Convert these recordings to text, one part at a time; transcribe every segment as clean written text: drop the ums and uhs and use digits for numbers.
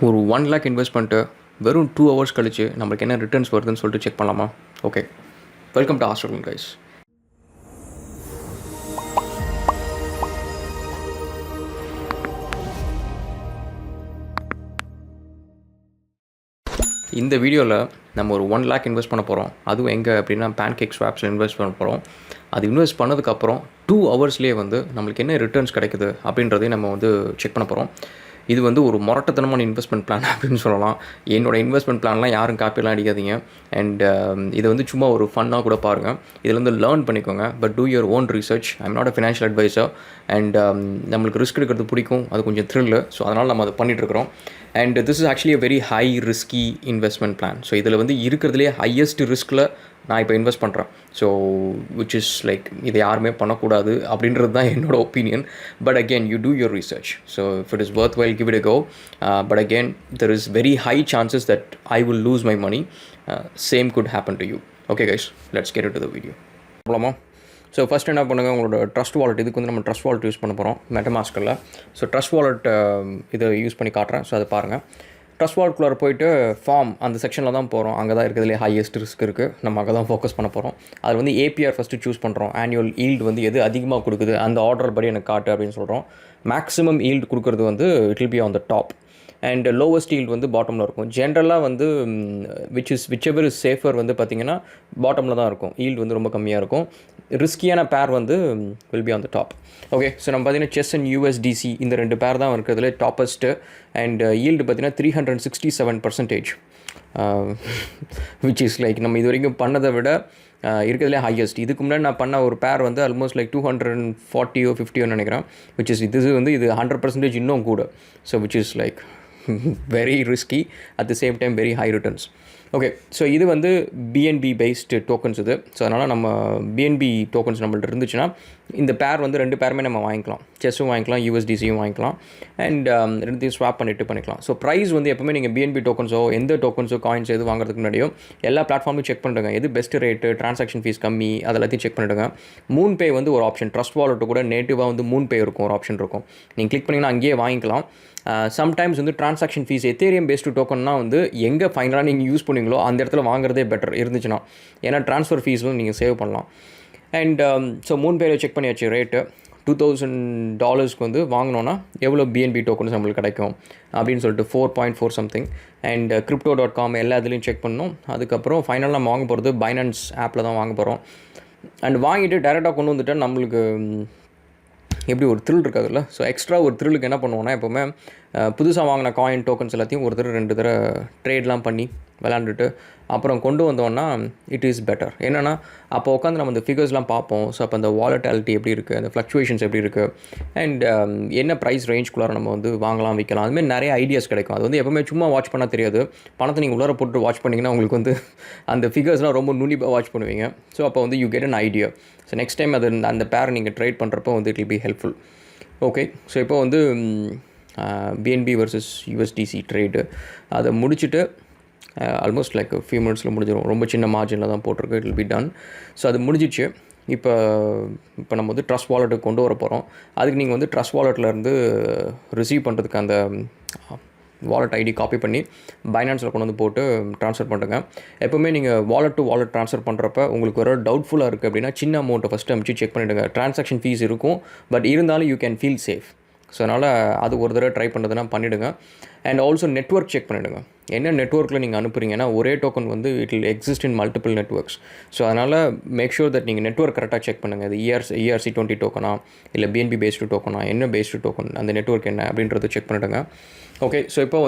ஒரு 1 lakh invest பண்ணிட்டு வெறும் 2 hours கழிச்சு நம்மளுக்கு என்ன ரிட்டர்ன்ஸ் வருதுன்னு சொல்லிட்டு செக் பண்ணலாமா? Okay, welcome to Australian guys. இந்த வீடியோவில் நம்ம ஒரு 1 lakh இன்வெஸ்ட் பண்ண போகிறோம். அதுவும் எங்கே அப்படின்னா பேன்கேக் ஸ்வாப்ஸில் இன்வெஸ்ட் பண்ண போகிறோம். அது இன்வெஸ்ட் பண்ணதுக்கப்புறம் 2 ஹவர்ஸ்லேயே நம்மளுக்கு என்ன ரிட்டர்ன்ஸ் கிடைக்குது அப்படின்றதையும் நம்ம செக் பண்ண போகிறோம். இது ஒரு மொரட்டத்தனமான இன்வெஸ்ட்மெண்ட் பிளான் அப்படின்னு சொல்லலாம். என்னோடய இன்வெஸ்ட்மெண்ட் பிளான்லாம் யாரும் காப்பியெல்லாம் அடிக்காதீங்க. அண்ட் இதை சும்மா ஒரு ஃபன்னாக கூட பாருங்கள். இதுலேருந்து லேர்ன் பண்ணிக்கோங்க. But do your own research. I am not a financial advisor. And நம்மளுக்கு ரிஸ்க் எடுக்கிறது பிடிக்கும், அது கொஞ்சம் த்ரில்லு. ஸோ அதனால் நம்ம அதை பண்ணிகிட்ருக்கிறோம். And this is actually a very high risky investment plan. So இதில் இருக்கிறதுலே ஹையஸ்ட் ரிஸ்கில் நான் இப்போ இன்வெஸ்ட் பண்ணுறேன். ஸோ விச் இஸ் லைக் இதை யாருமே பண்ணக்கூடாது அப்படின்றது தான் என்னோடய opinion. But again you do your research. So if it is worthwhile give it a go. But again there is very high chances that I will lose my money. Same could happen to you. Okay guys, let's get into the video. போலாமா? So first என்ன பண்ணுங்கள், உங்களோட trust wallet, இதுக்கு நம்ம trust wallet use பண்ண போகிறோம் மெட்டமாஸ்கில். So trust wallet இதை use பண்ணி காட்டுறேன். ஸோ அதை பாருங்கள். ட்ரஸ்ட் வாலெட்குள்ளே போய்ட்டு ஃபார்ம் அந்த செக்ஷனில் தான் போகிறோம். அங்கே தான் இருக்கிறதுலே ஹையஸ்ட் ரிஸ்க் இருக்குது. நம்ம அங்கே தான் ஃபோக்கஸ் பண்ண போகிறோம். அதில் ஏபிஆர் ஃபஸ்ட்டு சூஸ் பண்ணுறோம். ஆனுவல் ஈல்டு எது அதிகமாக கொடுக்குது அந்த ஆர்டர் படி எனக்கு காட்டு அப்படின்னு சொல்கிறோம். மேக்ஸிமம் ஈல்டு கொடுக்குறது it will be on the top. And lowest yield பாட்டமில் இருக்கும். ஜென்ரலாக விச் எவர் இஸ் சேஃபர் பார்த்திங்கன்னா பாட்டமில் தான் இருக்கும். ஈல்டு ரொம்ப கம்மியாக இருக்கும். ரிஸ்கியான பேர் will be on the top. Okay, so நம்ம பார்த்திங்கன்னா செஸ் அண்ட் யூஎஸ்டிசி இந்த 2 பேர் தான் இருக்கிறதுல டாப்பஸ்ட்டு. அண்ட் ஈல்டு பார்த்திங்கன்னா 367%, விச் இஸ் லைக் நம்ம இது வரைக்கும் பண்ணதை விட இருக்கிறதுலே ஹையஸ்ட். இதுக்கு முன்னாடி நான் பண்ண ஒரு பேர் ஆல்மோஸ்ட் லைக் 240 or 50 நினைக்கிறேன். விச் இஸ் இது 100% இன்னும் கூட. So which is like very risky, at the same time very high returns. Okay, so இது பிஎன்பி பேஸ்டு டோக்கன்ஸ் இது. ஸோ அதனால் நம்ம பிஎன்பி டோக்கன்ஸ் நம்மள்ட்ட இருந்துச்சுன்னா இந்த பேர் 2 பேருமே நம்ம வாங்கிக்கலாம். செஸ்ஸும் வாங்கிக்கலாம், யூஎஸ்டிசியும் வாங்கிக்கலாம். அண்ட் 2த்தையும் ஸ்வாப் பண்ணிக்கலாம். ஸோ ப்ரைஸ் எப்பவுமே நீங்கள் பிஎன்பி டோக்கன்ஸோ எந்த டோக்கன்ஸோ காயின்ஸ் எது வாங்குறதுக்கு முன்னாடியோ எல்லா பிளாட்ஃபார்மையும் செக் பண்ணிடுங்க. எது பெஸ்ட் ரேட்டு, ட்ரான்சாக்ஷன் ஃபீஸ் கம்மி, அதெல்லாத்தையும் செக் பண்ணிவிடுங்க. மூன்பே ஒரு ஆப்ஷன். ட்ரஸ்ட் வாலெட்டு கூட நேட்டிவாக மூன்பே இருக்கும், ஒரு ஆப்ஷன் இருக்கும். நீங்கள் கிளிக் பண்ணிங்கன்னா அங்கேயே வாங்கிக்கலாம். Sometimes transaction fees Ethereum based டோக்கன்னா எங்கே ஃபைனலாக நீங்கள் யூஸ் பண்ணுவீங்களோ அந்த இடத்துல வாங்குறதே பெட்டர் இருந்துச்சுன்னா. ஏன்னா ட்ரான்ஸ்ஃபர் ஃபீஸும் நீங்கள் சேவ் பண்ணலாம். அண்ட் ஸோ மூன்பேல செக் பண்ணியாச்சு ரேட்டு. $2,000 வாங்கினோன்னா எவ்வளோ பிஎன்பி டோக்கன்ஸ் நம்மளுக்கு கிடைக்கும் அப்படின்னு சொல்லிட்டு 4.4 something. அண்ட் crypto.com எல்லா இதுலேயும் செக் பண்ணணும். அதுக்கப்புறம் ஃபைனலாக நம்ம வாங்க போகிறது பைனான்ஸ் ஆப்பில் தான் வாங்க போகிறோம். அண்ட் வாங்கிட்டு டேரெக்டாக கொண்டு வந்துட்டால் நம்மளுக்கு எப்படி ஒரு த்ரில் இருக்காதுல்ல. ஸோ எக்ஸ்ட்ரா ஒரு த்ரில்லுக்கு என்ன பண்ணுவோன்னா, எப்போவுமே புதுசாக வாங்கின காயின் டோக்கன்ஸ் எல்லாத்தையும் ஒரு தடவை 2 தடவை ட்ரேட்லாம் பண்ணி விளாண்டுட்டு அப்புறம் கொண்டு வந்தோன்னா இட் இஸ் பெட்டர். என்னென்னா அப்போ உட்காந்து நம்ம இந்த ஃபிகர்ஸ்லாம் பார்ப்போம். ஸோ அப்போ அந்த வாலட்டாலிட்டி எப்படி இருக்குது, அந்த ஃப்ளக்சுவேஷன்ஸ் எப்படி இருக்குது, அண்ட் என்ன ப்ரைஸ் ரேஞ்ச்குள்ளார நம்ம வாங்கலாம், விற்கலாம், அதுமாதிரி நிறைய ஐடியாஸ் கிடைக்கும். அது எப்போவுமே சும்மா வாட்ச் பண்ணால் தெரியாது. பணத்தை நீங்கள் உள்ளார போட்டு வாட்ச் பண்ணிங்கன்னா உங்களுக்கு அந்த ஃபிகர்ஸ்லாம் ரொம்ப நுண்ணிப்பாக வாட்ச் பண்ணுவீங்க. ஸோ அப்போ you get an idea. So next time அந்த பேர் நீங்கள் ட்ரேட் பண்ணுறப்போ it will be helpful. Okay, so இப்போ பிஎன்பி வர்சஸ் யூஎஸ்டிசி ட்ரேடு அதை முடிச்சுட்டு ஆல்மோஸ்ட் லைக் ஃபியூ மினிட்ஸில் முடிஞ்சிடும். ரொம்ப சின்ன மார்ஜினில் தான் போட்டிருக்கு. It will be ton. So அது முடிஞ்சிச்சு. இப்போ நம்ம ட்ரஸ்ட் வாலெட்டுக்கு கொண்டு வர போகிறோம். அதுக்கு நீங்கள் ட்ரஸ்ட் வாலெட்லேருந்து ரிசீவ் பண்ணுறதுக்கு அந்த வாலெட் ஐடி காப்பி பண்ணி பைனான்ஸில் கொண்டு போட்டு ட்ரான்ஸ்ஃபர் பண்ணுங்க. எப்போவுமே நீங்கள் வாலெட் டு வாலெட் ட்ரான்ஸ்ஃபர் பண்ணுறப்ப உங்களுக்கு ஒரு டவுட்ஃபுல்லாக இருக்குது அப்படின்னா சின்ன அமௌண்ட்டை ஃபஸ்ட்டு அனுப்பிச்சு செக் பண்ணிவிடுங்க. ட்ரான்சாக்ஷன் ஃபீஸ் இருக்கும், பட் இருந்தாலும் you can feel safe. So அதனால் அது ஒரு தடவை ட்ரை பண்ணுறதுனா பண்ணிவிடுங்க. அண்ட் ஆல்சோ நெட்வொர்க் செக் பண்ணிவிடுங்க. என்ன நெட்வொர்க்கில் நீங்கள் அனுப்புகிறீங்கன்னா ஒரே token it will exist in multiple networks. So அதனால் மேக் ஷூர் தட் நீங்கள் நெட்வொர்க் கரெக்டாக செக் பண்ணுங்கள். இது ERC20 டோக்கனா இல்லை பிஎன்பி பேஸ்டு டோக்கனா, என்ன பேஸ்டு டோக்கன், அந்த நெட்வொர்க் என்ன அப்படின்றது செக் பண்ணிவிடுங்க. ஓகே, ஸோ இப்போ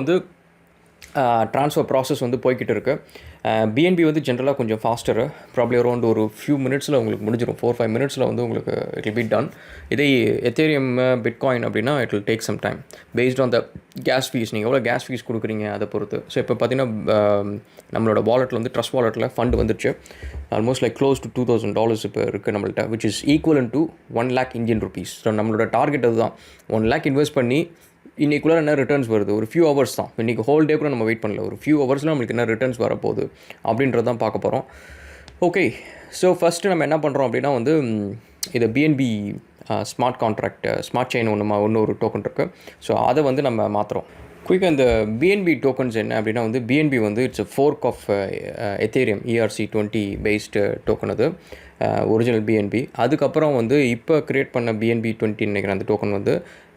ட்ரான்ஸ்ஃபர் ப்ராசஸ் போய்கிட்டு இருக்குது. பிஎன்பி ஜென்ரலாக கொஞ்சம் ஃபாஸ்டரு. ப்ராப்ளி அரௌண்ட் ஒரு ஃபியூ மினிட்ஸில் உங்களுக்கு முடிஞ்சிடும். 4-5 மினிட்ஸில் உங்களுக்கு இட் வில் பி டன். இதே எத்தேரியம், பிட்காயின் அப்படின்னா it will take some time based on the gas fees. நீங்கள் எவ்வளோ கேஸ் ஃபீஸ் கொடுக்குறீங்க அதை பொறுத்து. ஸோ இப்போ பார்த்தீங்கன்னா நம்மளோட வாலெட்டில் ட்ரஸ்ட் வாலெட்டில் ஃபண்டு வந்துருச்சு. ஆல்மோஸ்ட் லைக் க்ளோஸ் டு $2,000 இப்போ இருக்குது நம்மள்ட்ட, which is equivalent to 1 lakh Indian rupees. So நம்மளோட டார்கெட் அதுதான். 1 lakh இன்வெஸ்ட் பண்ணி இன்றைக்குள்ளே என்ன ரிட்டர்ன்ஸ் வருது, ஒரு ஃபியூ ஹவர்ஸ் தான். இன்றைக்கி ஹோல் டே கூட நம்ம வெயிட் பண்ணல, ஒரு ஃபியூ ஹவர்ஸில் நம்மளுக்கு என்ன ரிட்டர்ன்ஸ் வரப்போகுது அப்படின்றது தான் பார்க்க போகிறோம். ஓகே, ஸோ ஃபஸ்ட்டு நம்ம என்ன பண்ணுறோம் அப்படின்னா இதை BNB smart contract, smart chain ஒரு டோக்கன் இருக்குது. ஸோ அதை நம்ம மாற்றுறோம். குயிக்காக இந்த பிஎன்பி டோக்கன்ஸ் என்ன அப்படின்னா வந்து பிஎன்பி வந்து it's fork of Ethereum ERC20 based token அது ஒரிஜினல் பிஎன்பி. அதுக்கப்புறம் வந்து இப்போ க்ரியேட் பண்ண BNB20 நினைக்கிறேன் அந்த டோக்கன் வந்து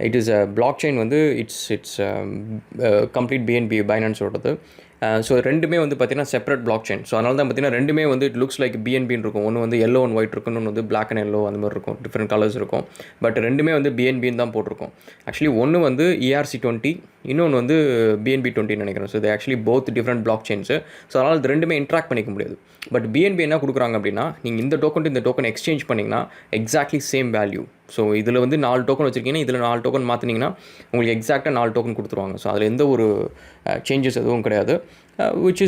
இட் இஸ் பிளாக் செயின் வந்து இட்ஸ் கம்ப்ளீட் பிஎன்பி பைனான்ஸோடது. ஸோ ரெண்டுமே வந்து பார்த்திங்கன்னா செப்பரேட் பிளாக் செயின். ஸோ அதனால தான் பார்த்திங்கன்னா ரெண்டுமே வந்து இட் லுக்ஸ் லைக் பிஎன்பின்னு இருக்கும். ஒன்று வந்து எல்லோ அண்ட் ஒயிட் இருக்கும், இன்னொன்று வந்து பிளாக் அண்ட் எல்லோ அந்த மாதிரி இருக்கும், டிஃப்ரெண்ட் கலர்ஸ் இருக்கும். பட் ரெண்டுமே வந்து பிஎன்பின்னு தான் போட்டிருக்கும். ஆக்சுவலி ஒன்று வந்து ERC20, இன்னொன்று வந்து BNB20 நினைக்கிறேன். ஸோ இது actually both different block chains. So அதனால் இது ரெண்டுமே இன்ட்ராக்ட் பண்ணிக்க முடியாது. பட் பிஎன்பி என்ன கொடுக்குறாங்க அப்படின்னா, நீங்கள் இந்த டோக்கன் இந்த டோக்கன் எக்ஸ்சேஞ்ச் பண்ணிங்கன்னா எக்ஸாக்ட்லி சேம் வேல்யூ. ஸோ இதில் வந்து 4 டோக்கன் வச்சுருக்கீங்கன்னா இதில் 4 டோக்கன் மாற்றினீங்கன்னா உங்களுக்கு எக்ஸாக்டாக 4 டோக்கன் கொடுத்துருவாங்க. ஸோ அதில் எந்த ஒரு சேஞ்சஸ் எதுவும் கிடையாது. which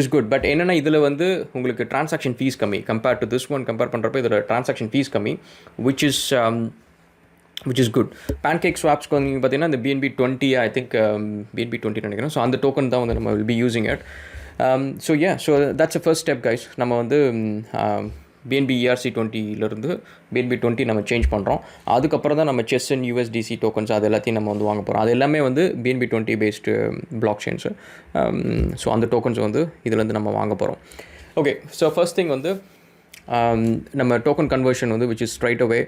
is good. பட் என்னென்னா இதில் வந்து உங்களுக்கு ட்ரான்சாக்ஷன் ஃபீஸ் கம்மி compare to this one. Compare பண்ணுறப்ப இதில் ட்ரான்சாக்ஷன் ஃபீஸ் கம்மி, which is good. பேன்கேக் ஸ்வாப்ஸ்க்கு வந்து நீங்கள் பார்த்தீங்கன்னா இந்த BNB20 ஐ திங்க் BNB20 நினைக்கிறேன். ஸோ அந்த டோக்கன் தான் வந்து நம்ம will be using it. So that's a first step guys. நம்ம வந்து BNB ERC20லேருந்து BNB20 நம்ம சேஞ்ச் பண்ணுறோம். அதுக்கப்புறம் தான் நம்ம செஸ் அண்ட் USDC டோக்கன்ஸ் அது எல்லாத்தையும் நம்ம வந்து வாங்க போகிறோம். அது எல்லாமே வந்து BNB20 based block chains. So அந்த டோக்கன்ஸ் வந்து இதுலேருந்து நம்ம வாங்க போகிறோம். ஓகே, ஸோ ஃபர்ஸ்ட் திங் வந்து நம்ம டோக்கன் கன்வர்ஷன் வந்து விச் இஸ் ஸ்ட்ரைட் அவே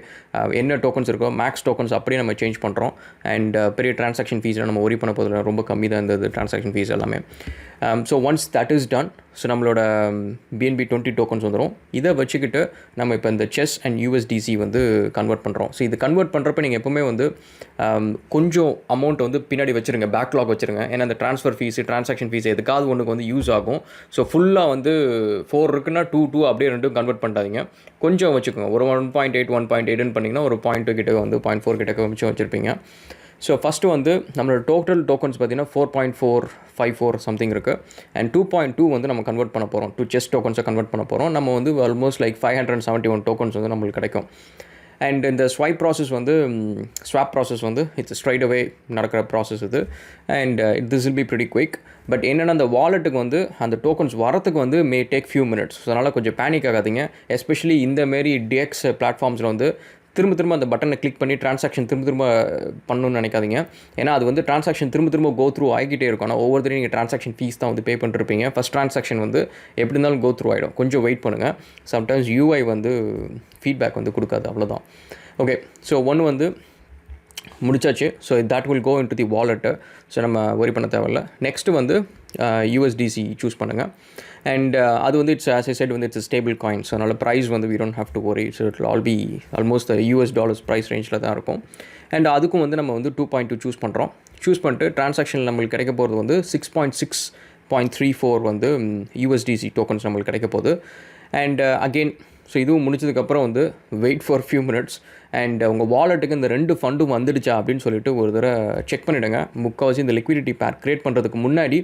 என்ன டோக்கன்ஸ் இருக்கோ மேக்ஸ் டோக்கன்ஸ் அப்படியே நம்ம சேஞ்ச் பண்ணுறோம். அண்ட் பெரிய ட்ரான்சாக்ஷன் ஃபீஸில் நம்ம ஒரி பண்ண போதில் ரொம்ப கம்மி தான் இருந்தது ட்ரான்சாக்ஷன் ஃபீஸ் எல்லாமே. So once that is done, so நம்மளோட BNB20 டோக்கன்ஸ் வந்துடும். இதை வச்சுக்கிட்டு நம்ம இப்போ இந்த செஸ் அண்ட் USDC வந்து கன்வெர்ட் பண்ணுறோம். ஸோ இது கன்வெர்ட் பண்ணுறப்ப நீங்கள் எப்போவுமே வந்து கொஞ்சம் அமௌண்ட் வந்து பின்னாடி வச்சுருங்க, பேக்லாக் வச்சுருங்க. ஏன்னா அந்த ட்ரான்ஸ்ஃபர் ஃபீஸு ட்ரான்சாக்ஷன் ஃபீஸ் எதுக்காவது ஒன்றுக்கு வந்து யூஸ் ஆகும். ஸோ ஃபுல்லாக வந்து 4 இருக்குன்னா 2 அப்படியே ரெண்டும் கன்வெர்ட் பண்ணாதீங்க, கொஞ்சம் வச்சுக்கோங்க. ஒரு 1.8 பண்ணிங்கன்னா ஒரு 0.2 கிட்ட வந்து 0.4 கிட்ட மிச்சம் வச்சுருப்பீங்க. ஸோ ஃபஸ்ட்டு வந்து நம்மளோட டோட்டல் டோக்கன்ஸ் பார்த்திங்கன்னா 4.454 சம்திங் இருக்குது. அண்ட் 2.2 வந்து நம்ம கன்வெர்ட் பண்ண போகிறோம், 2 செஸ் டோக்கன்ஸை கன்வெர்ட் பண்ண போகிறோம். நம்ம வந்து ஆல்மோஸ்ட் லைக் 571 டோக்கன்ஸ் வந்து நம்மளுக்கு கிடைக்கும். அண்ட் இந்த ஸ்வைப் ப்ராசஸ் வந்து ஸ்வாப் ப்ராசஸ் வந்து இட்ஸ் ஸ்ட்ரைட் அவே நடக்கிற ப்ராசஸ் இது. And this will be pretty quick. But என்னென்னா அந்த வாலெட்டுக்கு வந்து அந்த டோக்கன்ஸ் வரத்துக்கு வந்து may take few minutes. So அதனால் கொஞ்சம் பேனிக் ஆகாதீங்க. எஸ்பெஷலி இந்தமாரி DX பிளாட்ஃபார்ம்ஸில் வந்து திரும்ப அந்த பட்டனை கிளிக் பண்ணி ட்ரான்சாக்ஷன் திரும்ப பண்ணணும்னு நினைக்காதீங்க. ஏன்னா அது வந்து ட்ரான்சாக்ஷன் திரும்ப கோ த்ரூ ஆகிக்கிட்டே இருக்கும். ஆனால் ஒவ்வொருத்தரையும் நீங்கள் ட்ரான்சாக்ஷன் ஃபீஸ் தான் வந்து பே பண்ணிருப்பீங்க. ஃபஸ்ட் ட்ரான்சாக்ஷன் வந்து எப்படி இருந்தாலும் கோ த்ரூ ஆகிடும். கொஞ்சம் வெயிட் பண்ணுங்கள். சம்டைம்ஸ் UI வந்து ஃபீட்பேக் வந்து கொடுக்காது, அவ்வளோதான். ஓகே, ஸோ ஒன்று வந்து முடிச்சாச்சு. So that will go into the wallet. So நம்ம ஒரி பண்ண தேவையில்ல. நெக்ஸ்ட்டு வந்து USDC சூஸ் பண்ணுங்கள். அண்ட் அது வந்து இட்ஸ் ஆஸ் ஐ செட் வந்து இட்ஸ் ஸ்டேபிள் காயின். ஸோ அதனால் ப்ரைஸ் வந்து we don't have to worry. So it all be almost $US price ரேஞ்சில் தான் இருக்கும். அண்ட் அதுக்கும் வந்து நம்ம வந்து 2.2 சூஸ் பண்ணுறோம். சூஸ் பண்ணிட்டு ட்ரான்சாக்ஷன் நம்மளுக்கு கிடைக்க போகிறது வந்து 6.6.34 வந்து USDC டோக்கன்ஸ் நம்மளுக்கு கிடைக்க போகுது. அண்ட் அகெயின் ஸோ இதுவும் முடிச்சதுக்கப்புறம் வந்து wait for few minutes. And உங்கள் வாலெட்டுக்கு இந்த 2 ஃபண்டும் வந்துடுச்சா அப்படின்னு சொல்லிட்டு ஒரு தடவை செக் பண்ணிவிடுங்க. முக்கால்வாசி இந்த லிக்விடிட்டி பேர் க்ரியேட் பண்ணுறதுக்கு முன்னாடி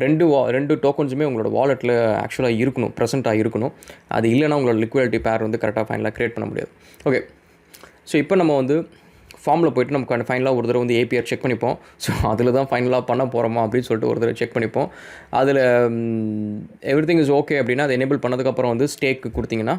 2 டோக்கன்ஸுமே உங்களோட வாலெட்டில் ஆக்சுவலாக இருக்கணும், ப்ரெசென்ட்டாக இருக்கணும். அது இல்லைனா உங்களோட லிக்விடிட்டி பேர் வந்து கரெக்டாக ஃபைனலாக க்ரியேட் பண்ண முடியாது. ஓகே, ஸோ இப்போ நம்ம வந்து ஃபார்மில் போய்ட்டு நமக்கு ஃபைனலாக ஒரு தடவை வந்து APR செக் பண்ணிப்போம். ஸோ அதில் தான் ஃபைனலாக பண்ண போகிறோமா அப்படின்னு சொல்லிட்டு ஒரு தடவை செக் பண்ணிப்போம். அதில் எவ்ரிதிங் இஸ் ஓகே அப்படின்னா அதை எனேபிள் பண்ணதுக்கப்புறம் வந்து ஸ்டேக் கொடுத்தீங்கன்னா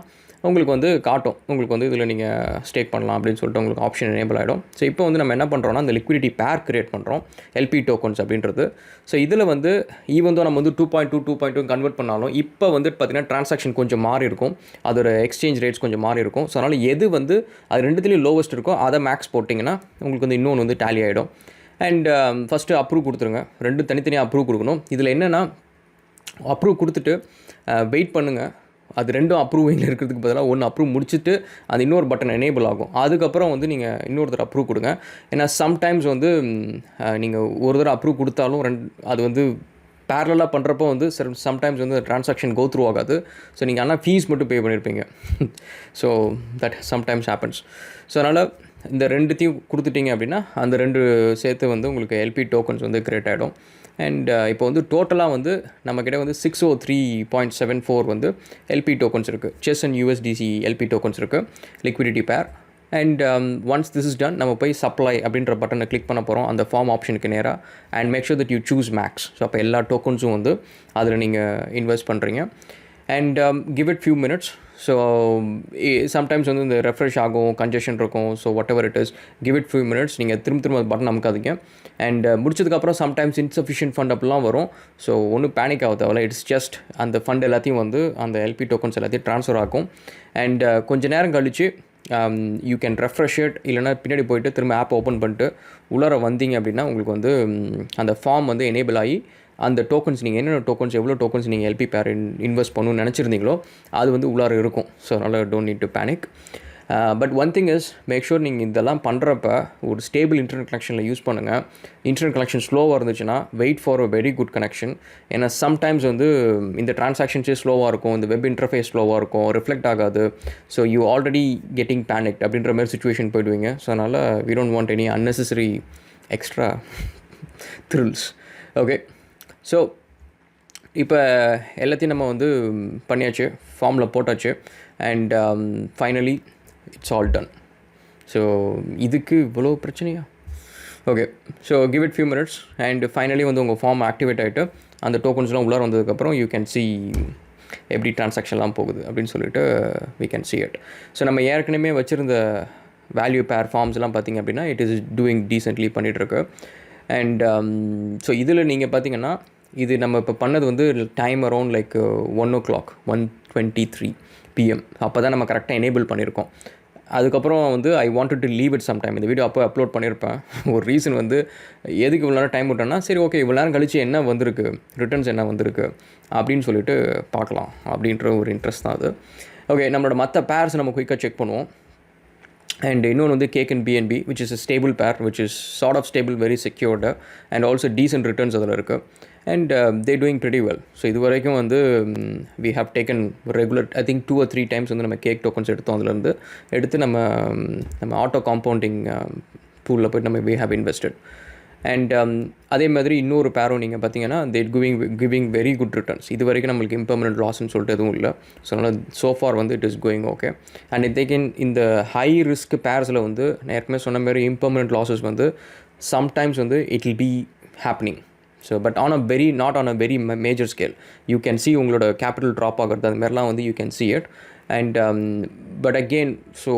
உங்களுக்கு வந்து காட்டும். உங்களுக்கு வந்து இதில் நீங்கள் ஸ்டேக் பண்ணலாம் அப்படின்னு சொல்லிட்டு உங்களுக்கு ஆப்ஷன் எனேபிள் ஆகிடும். ஸோ இப்போ வந்து நம்ம என்ன பண்ணுறோம்னா இந்த லிக்விடிட்டி பேர் க்ரியேட் பண்ணுறோம், LP டோக்கன்ஸ் அப்படின்றது. ஸோ இதில் வந்து ஈவன் தான் நம்ம வந்து 2.2 கன்வெர்ட் பண்ணாலும் இப்போ வந்து பார்த்திங்கன்னா ட்ரான்சாக்ஷன் கொஞ்சம் மாறி இருக்கும், அதோட எக்ஸ்சேஞ்ச் ரேட்ஸ் கொஞ்சம் மாறி இருக்கும். ஸோ அதனால் எது வந்து அது ரெண்டுத்துலேயும் லோவஸ்ட் இருக்கோ அதை மேக்ஸ் போட்டிங்கன்னா உங்களுக்கு வந்து இன்னொன்று வந்து டேலி ஆகிடும். அண்ட் ஃபஸ்ட்டு அப்ரூவ் கொடுத்துருங்க. 2 தனித்தனியாக அப்ரூவ் கொடுக்கணும். இதில் என்னென்னா அப்ரூவ் கொடுத்துட்டு வெயிட் பண்ணுங்கள். அது 2 அப்ரூவிங்கில் இருக்கிறதுக்கு பதிலாக ஒன்று அப்ரூவ் முடிச்சுட்டு அது இன்னொரு பட்டன் எனேபிள் ஆகும். அதுக்கப்புறம் வந்து நீங்கள் இன்னொருத்தர் அப்ரூவ் கொடுங்க. ஏன்னா சம்டைம்ஸ் வந்து நீங்கள் ஒரு தடவை அப்ரூவ் கொடுத்தாலும் அது வந்து பேரலாக பண்ணுறப்போ வந்து சம்டைம்ஸ் வந்து ட்ரான்சாக்ஷன் கோ த்ரூ ஆகாது. ஸோ நீங்கள் ஆனால் ஃபீஸ் மட்டும் பே பண்ணியிருப்பீங்க. So that sometimes happens. So அதனால் இந்த 2த்தையும் கொடுத்துட்டிங்க அப்படின்னா அந்த 2 சேர்த்து வந்து உங்களுக்கு LP டோக்கன்ஸ் வந்து க்ரியேட் ஆகிடும். அண்ட் இப்போ வந்து டோட்டலாக வந்து நம்மக்கிட்ட வந்து 603.74 வந்து LP டோக்கன்ஸ் இருக்குது. Chess and USDC LP tokens இருக்குது, லிக்விடிட்டி பேர். And once this is done நம்ம போய் சப்ளை அப்படின்ற பட்டனை கிளிக் பண்ண போகிறோம் அந்த ஃபார்ம் ஆப்ஷனுக்கு நேராக. And make sure that you choose max. So அப்போ எல்லா டோக்கன்ஸும் வந்து அதில் நீங்கள் இன்வெஸ்ட் பண்ணுறீங்க. And give it few minutes. So sometimes வந்து இந்த ரெஃப்ரெஷ் ஆகும், கன்ஜெஷன் இருக்கும். So whatever it is, give it few minutes. நீங்கள் திரும்ப பட்டன் அமுக்காதீங்க. அண்ட் முடிச்சதுக்கப்புறம் சம்டைம்ஸ் இன்சஃபிஷியன்ட் ஃபண்ட் அப்படிலாம் வரும். ஸோ ஒன்றும் பேனிக் ஆக தேவையில்ல. இட்ஸ் ஜஸ்ட் அந்த ஃபண்ட் எல்லாத்தையும் வந்து அந்த எல்பி டோக்கன்ஸ் எல்லாத்தையும் ட்ரான்ஸ்ஃபர் ஆகும். அண்ட் கொஞ்சம் நேரம் கழித்து யூ கேன் ரெஃப்ரெஷ் இட், இல்லைனா பின்னாடி போயிட்டு திரும்ப ஆப் ஓப்பன் பண்ணிட்டு உள்ளார வந்தீங்க அப்படின்னா உங்களுக்கு வந்து அந்த ஃபார்ம் வந்து எனேபிள் ஆகி அந்த டோக்கன்ஸ் நீங்கள் என்னென்ன டோக்கன்ஸ், எவ்வளோ டோக்கன்ஸ் நீங்கள் எல்பி பேர் இன்வெஸ்ட் பண்ணணும்னு நினச்சிருந்தீங்களோ அது வந்து உள்ளார இருக்கும். ஸோ அதனால் don't need to panic. But one thing is, make sure நீங்கள் இதெல்லாம் பண்ணுறப்ப ஒரு ஸ்டேபிள் இன்டர்நெட் கனெக்ஷனில் யூஸ் பண்ணுங்கள். இன்டர்நெட் கனெக்ஷன் ஸ்லோவாக இருந்துச்சுன்னா wait for a very good connection. ஏன்னா சம்டைம்ஸ் வந்து இந்த டிரான்சாக்ஷன்ஸே ஸ்லோவாக இருக்கும், இந்த வெப் இன்டர்ஃபேஸ் ஸ்லோவாக இருக்கும், ரிஃப்ளெக்ட் ஆகாது. So you already getting panicked அப்படின்ற மாதிரி சுச்சுவேஷன் போயிடுவீங்க. ஸோ அதனால் we don't want any unnecessary extra thrills. Okay, so இப்போ எல்லாத்தையும் நம்ம வந்து பண்ணியாச்சு, ஃபார்மில் போட்டாச்சு. And finally it's all done. So இதுக்கு இவ்வளோ பிரச்சனையா? Okay, so give it few minutes and finally வந்து உங்கள் ஃபார்ம் ஆக்டிவேட் ஆகிட்டு அந்த டோக்கன்ஸ்லாம் உள்ளார வந்ததுக்கப்புறம் யூ கேன் சி எப்படி ட்ரான்சாக்ஷன்லாம் போகுது அப்படின்னு சொல்லிட்டு we can see it. So நம்ம ஏற்கனவே வச்சுருந்த வேல்யூ பேர் ஃபார்ம்ஸ்லாம் பார்த்திங்க அப்படின்னா இட் இஸ் டூயிங் டீசென்ட்லி பண்ணிகிட்ருக்கு. அண்ட் ஸோ இதில் நீங்கள் பார்த்தீங்கன்னா இது நம்ம இப்போ பண்ணது வந்து டைம் அரௌண்ட் லைக் 1:00 1:23 PM. அப்போ தான் நம்ம கரெக்டாக எனேபிள் பண்ணியிருக்கோம். அதுக்கப்புறம் வந்து I wanted to leave it some time. இந்த வீடியோ அப்போ அப்லோட் பண்ணியிருப்பேன். ஒரு ரீசன் வந்து எதுக்கு இவ்வளோ நேரம் டைம் விட்டோன்னா, சரி ஓகே இவ்வளோ நேரம் கழிச்சு என்ன வந்திருக்கு, ரிட்டர்ன்ஸ் என்ன வந்திருக்கு அப்படின்னு சொல்லிட்டு பார்க்கலாம் அப்படின்ற ஒரு இன்ட்ரெஸ்ட் தான் அது. ஓகே, நம்மளோட மற்ற பேர்ஸ் நம்ம குயிக்காக செக் பண்ணுவோம். அண்ட் இன்னொன்று வந்து cake and BNB which is a stable pair, which is sort of stable, very secured, and also decent returns அதில் இருக்குது. And they doing pretty well. So இது வரைக்கும் வந்து we have taken regular, I think 2 or 3 times வந்து நம்ம cake tokens எடுத்தோம். அதுலேருந்து எடுத்து நம்ம ஆட்டோ காம்பவுண்டிங் பூலில் போய்ட்டு நம்ம we have invested. அண்ட் அதே மாதிரி இன்னொரு பேரும் நீங்கள் பார்த்தீங்கன்னா they giving very good returns. இது வரைக்கும் நம்மளுக்கு இம்பர்மனன்ட் லாஸ்ன்னு சொல்லிட்டு எதுவும் இல்லை. ஸோ அதனால் சோஃபார் வந்து it is going okay. And இதைக்கன் இந்த ஹை ரிஸ்க் பேர்ஸில் வந்து நான் ஏற்கனவே சொன்ன மாதிரி இம்பர்மனன்ட் லாஸஸ் வந்து சம்டைம்ஸ் வந்து it will be happening. So but not on a very major scale. You can see உங்களோட கேபிட்டல் ட்ராப் ஆகிறது அது மாதிரிலாம் வந்து you can see it. And but again so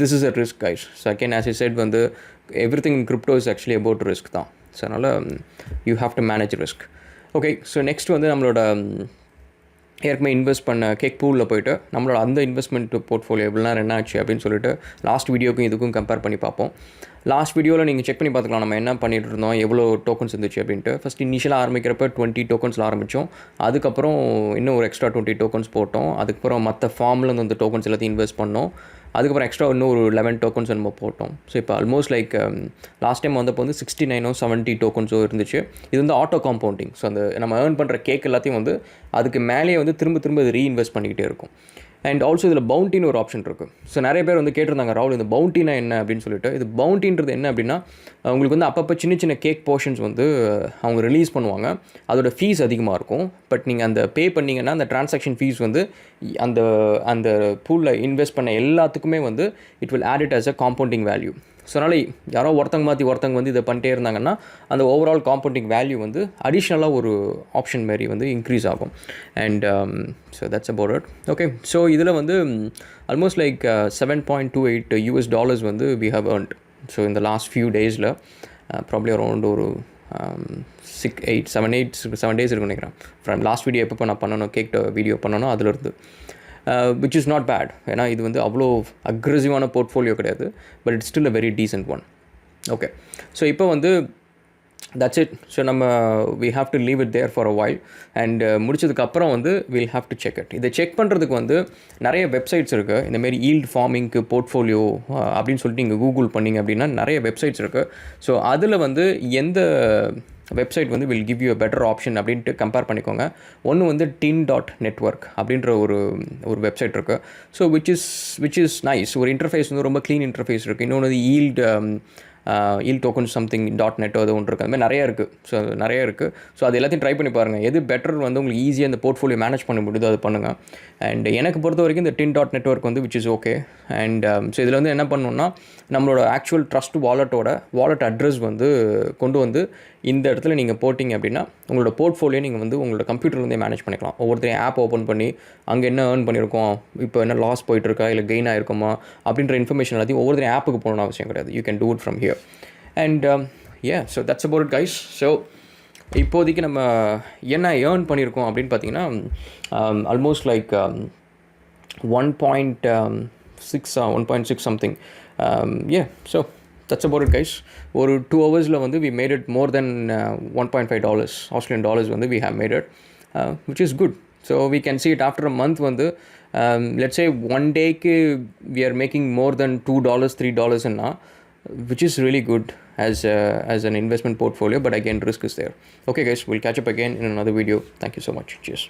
this is a risk guys. So again as I said வந்து everything in crypto is actually about risk தான். So அதனால் you have to manage risk. Okay, so next வந்து நம்மளோட ஏற்கனவே invest பண்ண cake பூலில் போய்ட்டு நம்மளோட அந்த இன்வெஸ்ட்மெண்ட் போர்ட்ஃபோலியோ எவ்வளோ நேரம் என்ன ஆச்சு அப்படின்னு சொல்லிட்டு லாஸ்ட் வீடியோக்கும் இதுக்கும் கம்பேர் பண்ணி பார்ப்போம். லாஸ்ட் வீடியோவில் நீங்கள் செக் பண்ணி பார்த்துக்கலாம் நம்ம என்ன பண்ணிகிட்டு இருந்தோம், எவ்வளோ டோக்கன்ஸ் இருந்துச்சு அப்படின்ட்டு. ஃபஸ்ட் இனிஷியலாக ஆரம்பிக்கிறப்ப 20 டோக்கன்ஸில் ஆரம்பித்தோம். அதுக்கப்புறம் இன்னும் ஒரு எக்ஸ்ட்ரா 20 டோக்கன்ஸ் போட்டோம். அதுக்கப்புறம் மற்ற ஃபார்மில் வந்து அந்த டோக்கன்ஸ் எல்லாத்தையும் இன்வெஸ்ட் பண்ணோம். அதுக்கப்புறம் எக்ஸ்ட்ரா இன்னும் ஒரு 11 டோக்கன்ஸ் நம்ம போட்டோம். ஸோ இப்போ ஆல்மோஸ்ட் லைக் லாஸ்ட் டைம் வந்தப்போ வந்து 69 or 70 டோக்கன்ஸோ இருந்துச்சு. இது வந்து ஆட்டோ காம்பவுண்டிங். ஸோ அந்த நம்ம ஏர்ன் பண்ணுற கேக் எல்லாத்தையும் வந்து அதுக்கு மேலேயே வந்து திரும்ப அது ரீஇன்வெஸ்ட் பண்ணிக்கிட்டே இருக்கும். அண்ட் ஆல்சோ இதில் பவுண்டின்னு ஒரு ஆப்ஷன் இருக்குது. ஸோ நிறைய பேர் வந்து கேட்டிருந்தாங்க, ராகுல் இந்த பவுண்டினா என்ன அப்படின்னு சொல்லிட்டு. இது பவுண்டின்றது என்ன அப்படின்னா உங்களுக்கு வந்து அப்பப்போ சின்ன கேக் போர்ஷன்ஸ் வந்து அவங்க ரிலீஸ் பண்ணுவாங்க. அதோட ஃபீஸ் அதிகமாக இருக்கும். பட் நீங்கள் அந்த பே பண்ணிங்கன்னா அந்த டிரான்சாக்ஷன் ஃபீஸ் வந்து அந்த பூலில் இன்வெஸ்ட் பண்ண எல்லாத்துக்குமே வந்து it will add it as a compounding value. So அதனால் யாரோ ஒருத்தங்க வந்து இதை பண்ணிட்டே இருந்தாங்கன்னா அந்த ஓவரால் காம்பவுண்டிங் வேல்யூ வந்து அடிஷ்னலாக ஒரு ஆப்ஷன் மாரி வந்து இன்க்ரீஸ் ஆகும். And so that's about it. Okay, so இதில் வந்து ஆல்மோஸ்ட் லைக் $7.28 வந்து we have earned. ஸோ இந்த லாஸ்ட் ஃபியூ டேஸில் ப்ராப்ளி அரௌண்ட் ஒரு 7 days இருக்குன்னு நினைக்கிறேன். ஃப்ரம் லாஸ்ட் வீடியோ எப்போ நான் பண்ணணும், கேக் வீடியோ பண்ணணும் அதிலிருந்து, which is not bad. ஏன்னா இது வந்து அவ்வளோ அக்ரெசிவான போர்ட்ஃபோலியோ கிடையாது. But it's still a very decent one. Okay, so இப்போ வந்து தட்ஸ் இட். ஸோ நம்ம we have to leave it there for a while. And முடிச்சதுக்கப்புறம் வந்து we'll have to check it. இதை செக் பண்ணுறதுக்கு வந்து நிறைய வெப்சைட்ஸ் இருக்குது. இந்தமாரி ஈல்ட் ஃபார்மிங்க்கு போர்ட்ஃபோலியோ அப்படின்னு சொல்லிட்டு நீங்கள் கூகுள் பண்ணிங்க அப்படின்னா நிறைய வெப்சைட்ஸ் இருக்குது. ஸோ அதில் வந்து எந்த வெப்சைட் வந்து will give you a better option அப்படின்ட்டு கம்பேர் பண்ணிக்கோங்க. ஒன்று வந்து tin.network அப்படின்ற ஒரு வெப்சைட் இருக்குது. So which is nice. ஒரு இன்டர்ஃபேஸ் வந்து ரொம்ப க்ளீன் இன்டர்ஃபேஸ் இருக்குது. இன்னொன்று வந்து ஈல்ட் டோக்கன் சம்திங் .net அது ஒன்று இருக்குது. அது மாதிரி நிறைய இருக்குது. ஸோ அது எல்லாத்தையும் ட்ரை பண்ணி பாருங்கள். எது பெட்டர் வந்து உங்களுக்கு ஈஸியாக அந்த போர்ட்ஃபோலியோ மேனேஜ் பண்ண முடியுது அது பண்ணுங்கள். அண்ட் எனக்கு பொறுத்த வரைக்கும் இந்த tin.network வந்து which is okay. And so இதில் வந்து என்ன பண்ணணுன்னா நம்மளோட ஆக்சுவல் ட்ரஸ்ட் வாலெட் அட்ரஸ் வந்து கொண்டு வந்து இந்த இடத்துல நீங்கள் போட்டிங்க அப்படின்னா உங்களோட போர்ட்ஃபோலியோ நீங்கள் வந்து உங்களோட கம்ப்யூட்டர்லேருந்தே மேனேஜ் பண்ணிக்கலாம். ஒவ்வொருத்தரையும் ஆப் ஓப்பன் பண்ணி அங்கே என்ன ஏர்ன் பண்ணியிருக்கோம், இப்போ என்ன லாஸ் போயிட்டுருக்கா இல்லை கெயின் ஆகிருக்குமா அப்படின்ற இன்ஃபர்மேஷன் எல்லாத்தையும் ஒவ்வொருத்தரையும் ஆப்புக்கு போகணும்னு அவசியம் கிடையாது. You can do it from here. And so that's about it guys. So இப்போதைக்கு நம்ம என்ன ஏர்ன் பண்ணியிருக்கோம் அப்படின்னு பார்த்தீங்கன்னா almost like 1.6 something. So that's about it guys. ஒரு 2 hours வந்து we made it more than $1.5 Australian dollars வந்து we have made it, which is good. So we can see it after a month வந்து let's say one dayக்கு we are making more than $2 $3 and which is really good as an investment portfolio, but again risk is there. Okay guys, we'll catch up again in another video. Thank you so much. Cheers.